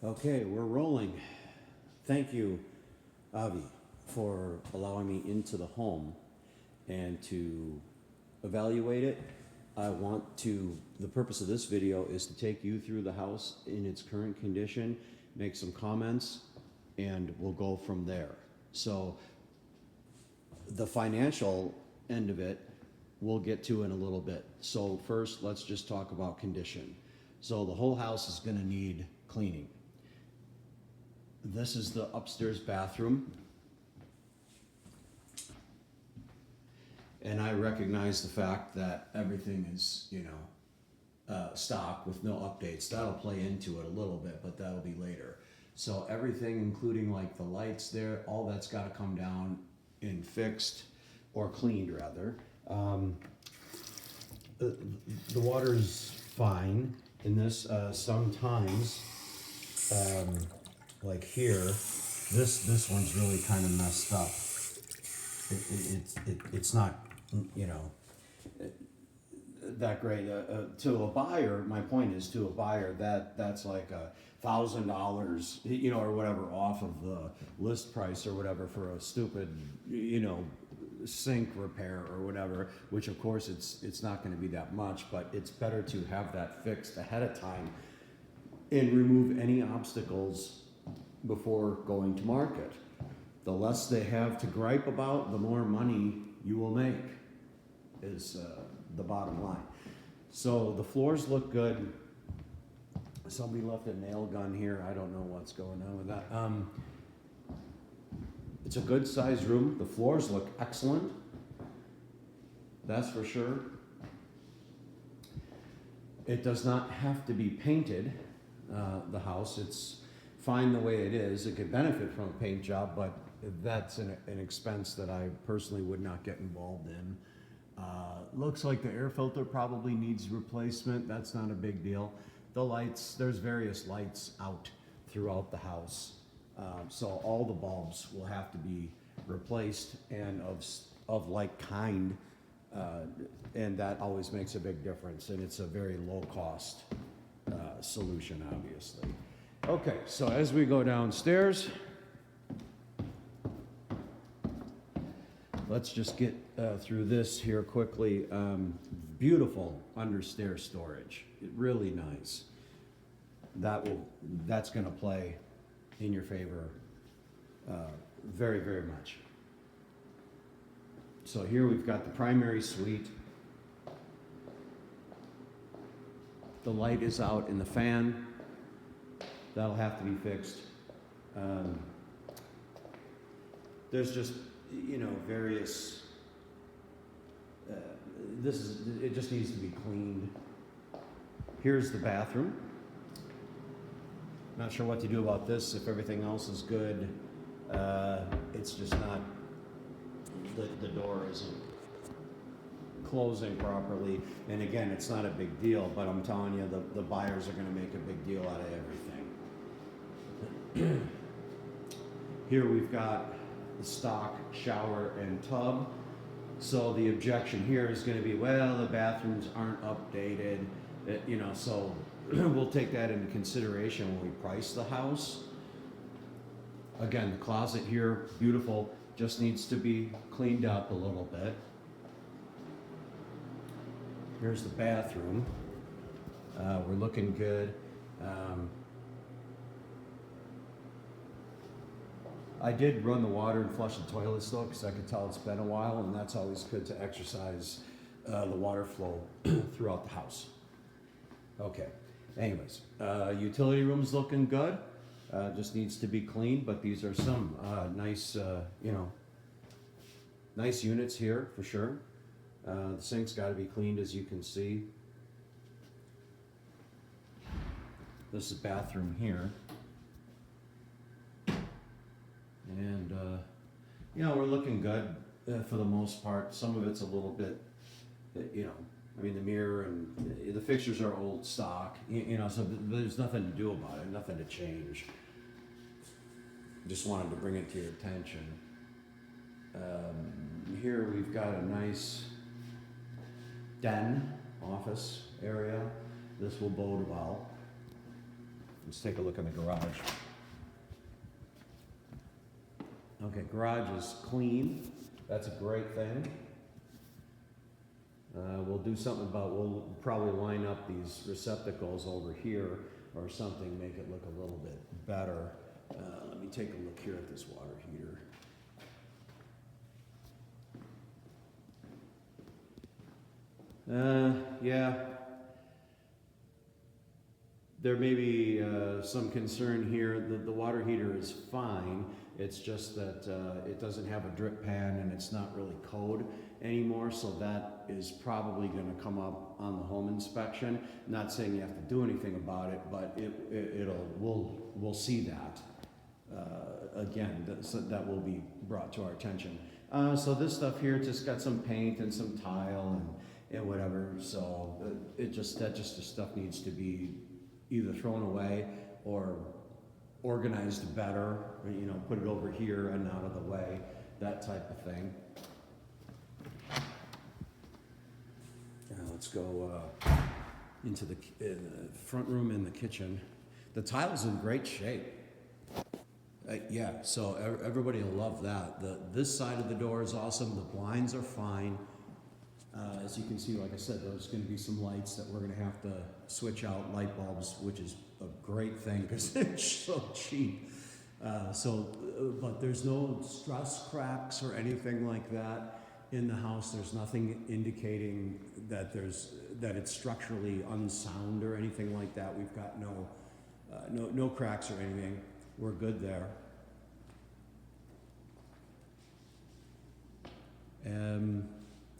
Okay, we're rolling. Thank you, Avi, for allowing me into the home and to evaluate it. The purpose of this video is to take you through the house in its current condition, make some comments, and we'll go from there. So the financial end of it, we'll get to in a little bit. So first, let's just talk about condition. So the whole house is gonna need cleaning. This is the upstairs bathroom. And I recognize the fact that everything is, stock with no updates. That'll play into it a little bit, but that'll be later. So everything, including like the lights there, all that's gotta come down and fixed, or cleaned rather. The water's fine in this, sometimes, like here, this one's really kind of messed up. It's not, that great. To a buyer, my point is, to a buyer, that's like $1,000, or whatever, off of the list price or whatever for a stupid, sink repair or whatever, which of course it's not going to be that much, but it's better to have that fixed ahead of time and remove any obstacles before going to market. The less they have to gripe about, the more money you will make, is the bottom line. So the floors look good. Somebody left a nail gun here. I don't know what's going on with that. It's a good sized room. The floors look excellent. That's for sure. It does not have to be painted, the house. It's fine the way it is. It could benefit from a paint job, but that's an expense that I personally would not get involved in. Looks like the air filter probably needs replacement. That's not a big deal. The lights, there's various lights out throughout the house. So all the bulbs will have to be replaced and of like kind, and that always makes a big difference, and it's a very low cost solution, obviously. Okay, so as we go downstairs, let's just get through this here quickly. Beautiful understair storage, really nice. That's gonna play in your favor very, very much. So here we've got the primary suite. The light is out in the fan. That'll have to be fixed. There's just, various, it just needs to be cleaned. Here's the bathroom. Not sure what to do about this. If everything else is good, it's just not, the door isn't closing properly. And again, it's not a big deal, but I'm telling you, the buyers are gonna make a big deal out of everything. Here we've got the stock shower and tub. So the objection here is gonna be, well, the bathrooms aren't updated, so we'll take that into consideration when we price the house. Again, the closet here, beautiful, just needs to be cleaned up a little bit. Here's the bathroom. We're looking good. I did run the water and flush the toilets though, because I could tell it's been a while, and that's always good to exercise the water flow throughout the house. Okay, anyways, utility room's looking good. Just needs to be cleaned, but these are some nice, nice units here for sure. The sink's got to be cleaned, as you can see. This is the bathroom here. And, we're looking good for the most part. Some of it's a little bit, the mirror and the fixtures are old stock, so there's nothing to do about it, nothing to change. Just wanted to bring it to your attention. Here we've got a nice den office area. This will bode well. Let's take a look in the garage. Okay, garage is clean. That's a great thing. We'll do something about, we'll probably line up these receptacles over here or something, make it look a little bit better. Let me take a look here at this water heater. Yeah. There may be some concern here that the water heater is fine. It's just that it doesn't have a drip pan and it's not really code anymore, so that is probably going to come up on the home inspection. Not saying you have to do anything about it, but we'll see that again. That will be brought to our attention. So this stuff here just got some paint and some tile and whatever. So that just the stuff needs to be either thrown away or organized better, you know, put it over here and out of the way, that type of thing. Let's go into the front room and the kitchen. The tile's in great shape. Yeah, so everybody will love that. This side of the door is awesome. The blinds are fine. As you can see, like I said, there's going to be some lights that we're going to have to switch out, light bulbs, which is a great thing because they're so cheap. But there's no stress cracks or anything like that in the house. There's nothing indicating that it's structurally unsound or anything like that. We've got no cracks or anything. We're good there.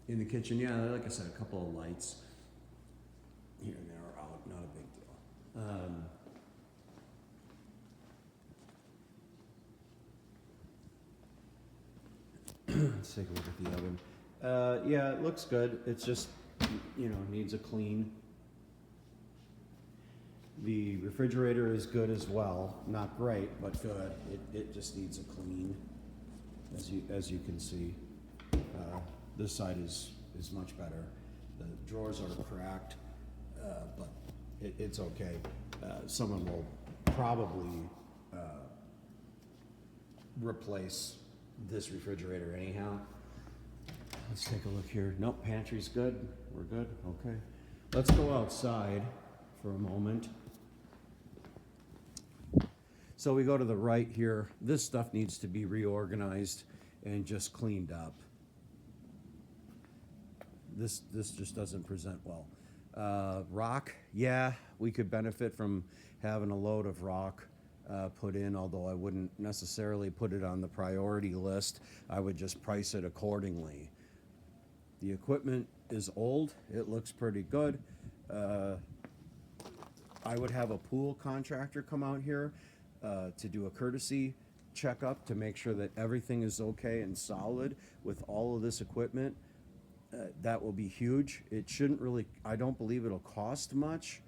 In the kitchen, yeah, like I said, a couple of lights here and there are out, not a big deal. Let's take a look at the oven. Yeah, it looks good. It's just, you know, needs a clean. The refrigerator is good as well. Not great, but good. It just needs a clean, as you can see. This side is much better. The drawers are cracked, but it's okay. Someone will probably replace this refrigerator anyhow. Let's take a look here. Nope, pantry's good. We're good. Okay. Let's go outside for a moment. So we go to the right here. This stuff needs to be reorganized and just cleaned up. This just doesn't present well. Rock, yeah, we could benefit from having a load of rock put in, although I wouldn't necessarily put it on the priority list. I would just price it accordingly. The equipment is old. It looks pretty good. I would have a pool contractor come out here to do a courtesy checkup to make sure that everything is okay and solid with all of this equipment. That will be huge. It shouldn't really, I don't believe it'll cost much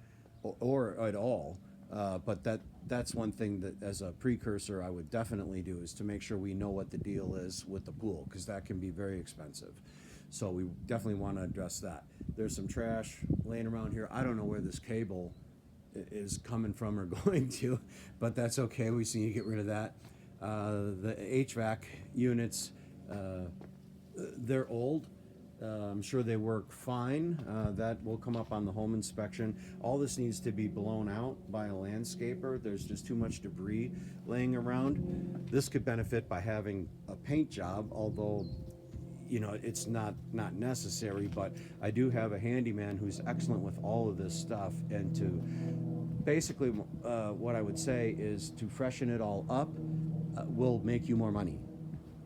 or at all. But that's one thing that as a precursor I would definitely do, is to make sure we know what the deal is with the pool, because that can be very expensive. So we definitely want to address that. There's some trash laying around here. I don't know where this cable is coming from or going to, but that's okay. We see you get rid of that. The HVAC units, they're old. I'm sure they work fine. That will come up on the home inspection. All this needs to be blown out by a landscaper. There's just too much debris laying around. This could benefit by having a paint job, although, you know, it's not necessary, but I do have a handyman who's excellent with all of this stuff, and to basically what I would say is to freshen it all up will make you more money.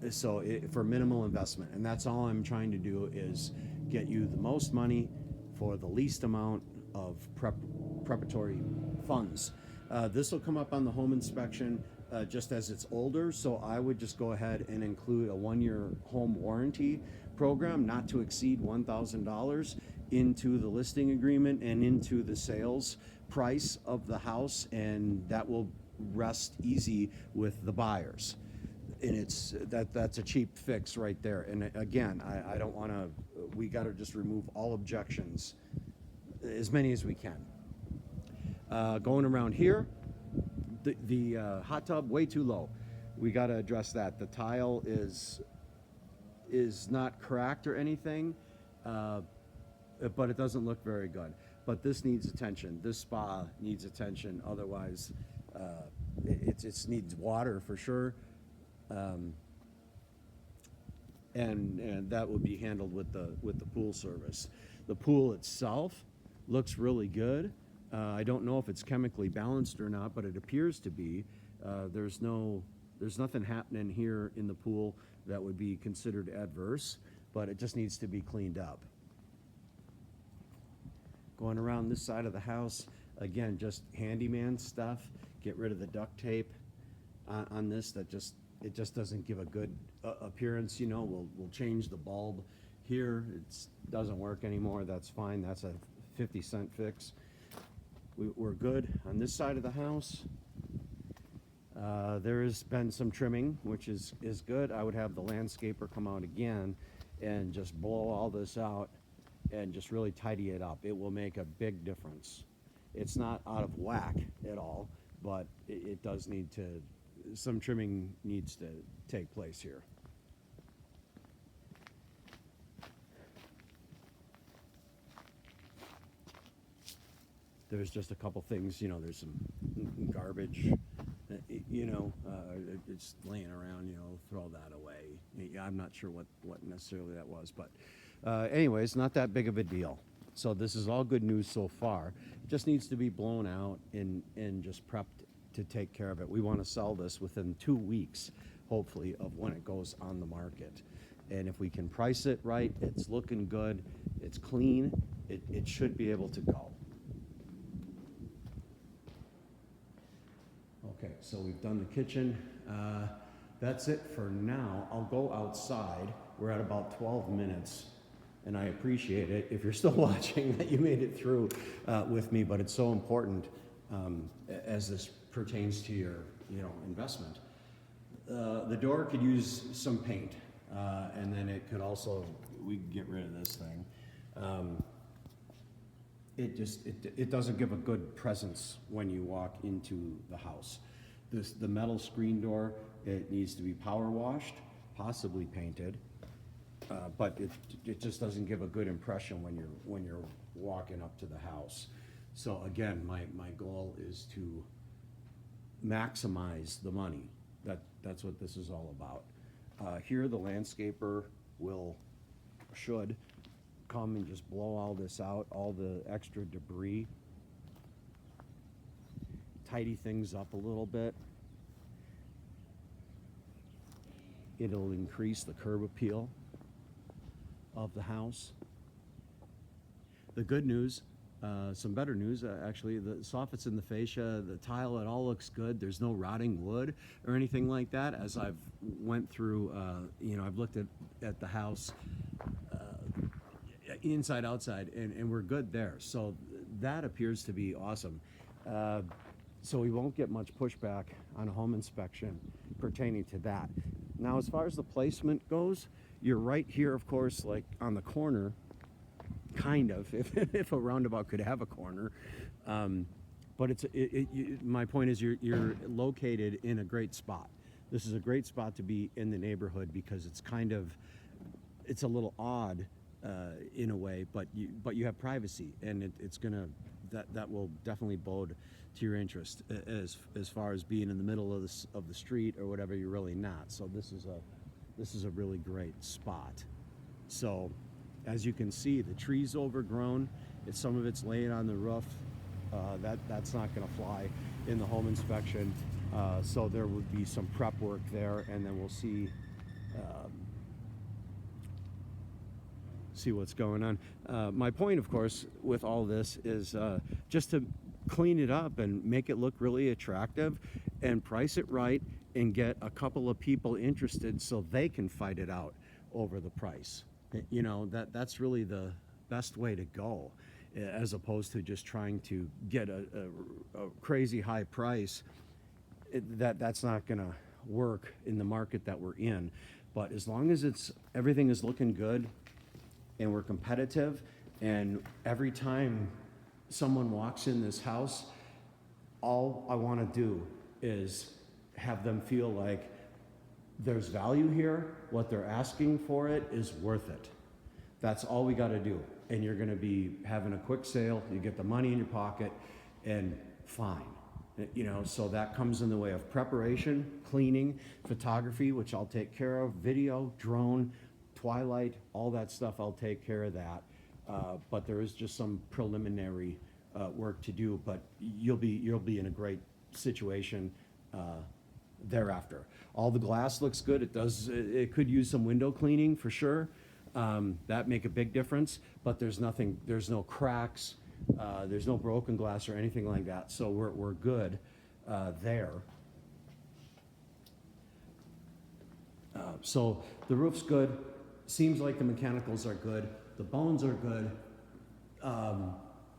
So for minimal investment, and that's all I'm trying to do, is get you the most money for the least amount of preparatory funds. This will come up on the home inspection just as it's older, so I would just go ahead and include a 1-year home warranty program, not to exceed $1,000, into the listing agreement and into the sales price of the house, and that will rest easy with the buyers. And that's a cheap fix right there. And again, I don't want to, we got to just remove all objections, as many as we can. Going around here, The hot tub way too low. We got to address that. The tile is not cracked or anything, but it doesn't look very good. But this needs attention. This spa needs attention. Otherwise, it needs water for sure. And that would be handled with the pool service. The pool itself looks really good. I don't know if it's chemically balanced or not, but it appears to be. There's nothing happening here in the pool that would be considered adverse, but it just needs to be cleaned up. Going around this side of the house, again, just handyman stuff. Get rid of the duct tape on this. It just doesn't give a good appearance. You know, we'll change the bulb here. It doesn't work anymore. That's fine. That's a 50-cent fix. We're good on this side of the house. There has been some trimming, which is good. I would have the landscaper come out again and just blow all this out and just really tidy it up. It will make a big difference. It's not out of whack at all, but it does need to, some trimming needs to take place here. There's just a couple things, you know, there's some garbage, you know, it's laying around, you know, throw that away. I'm not sure what necessarily that was, but anyways, not that big of a deal. So this is all good news so far. It just needs to be blown out and just prepped to take care of it. We want to sell this within 2 weeks, hopefully, of when it goes on the market. And if we can price it right, it's looking good, it's clean, it should be able to go. Okay, so we've done the kitchen. That's it for now. I'll go outside. We're at about 12 minutes, and I appreciate it if you're still watching that you made it through with me, but it's so important as this pertains to your investment. The door could use some paint, and then it could also, we can get rid of this thing. It doesn't give a good presence when you walk into the house. The metal screen door, it needs to be power washed, possibly painted, but it just doesn't give a good impression when you're walking up to the house. So again, my goal is to maximize the money. That's what this is all about. Here the landscaper should come and just blow all this out, all the extra debris, tidy things up a little bit. It'll increase the curb appeal of the house. The good news, some better news, actually, the soffits and the fascia, the tile, it all looks good. There's no rotting wood or anything like that. As I've went through, I've looked at the house inside, outside, and we're good there. So that appears to be awesome. So we won't get much pushback on a home inspection pertaining to that. Now, as far as the placement goes, you're right here, of course, like on the corner, kind of, if a roundabout could have a corner. But my point is you're located in a great spot. This is a great spot to be in the neighborhood because it's a little odd in a way, but you have privacy, and that will definitely bode to your interest as far as being in the middle of the street or whatever. You're really not. So this is a really great spot. So as you can see, the tree's overgrown. Some of it's laying on the roof. That's not going to fly in the home inspection. So there would be some prep work there, and then we'll see what's going on. My point, of course, with all this is just to clean it up and make it look really attractive and price it right and get a couple of people interested so they can fight it out over the price. That's really the best way to go, as opposed to just trying to get a crazy high price. That's not going to work in the market that we're in. But as long as everything is looking good and we're competitive, and every time someone walks in this house, all I want to do is have them feel like there's value here, what they're asking for it is worth it. That's all we got to do. And you're going to be having a quick sale, you get the money in your pocket, and fine. You know, so that comes in the way of preparation, cleaning, photography, which I'll take care of, video, drone, twilight, all that stuff, I'll take care of that. But there is just some preliminary work to do, but you'll be in a great situation thereafter. All the glass looks good. It could use some window cleaning for sure. That make a big difference, but there's no cracks, there's no broken glass or anything like that. So we're good there. So the roof's good. Seems like the mechanicals are good. The bones are good.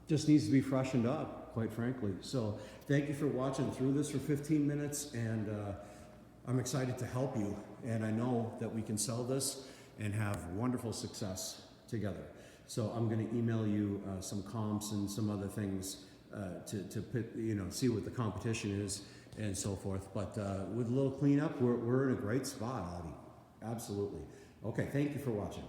Just needs to be freshened up, quite frankly. So thank you for watching through this for 15 minutes, and I'm excited to help you. And I know that we can sell this and have wonderful success together. So I'm going to email you some comps and some other things to put, see what the competition is and so forth. But with a little cleanup, we're in a great spot, Audie. Absolutely. Okay, thank you for watching.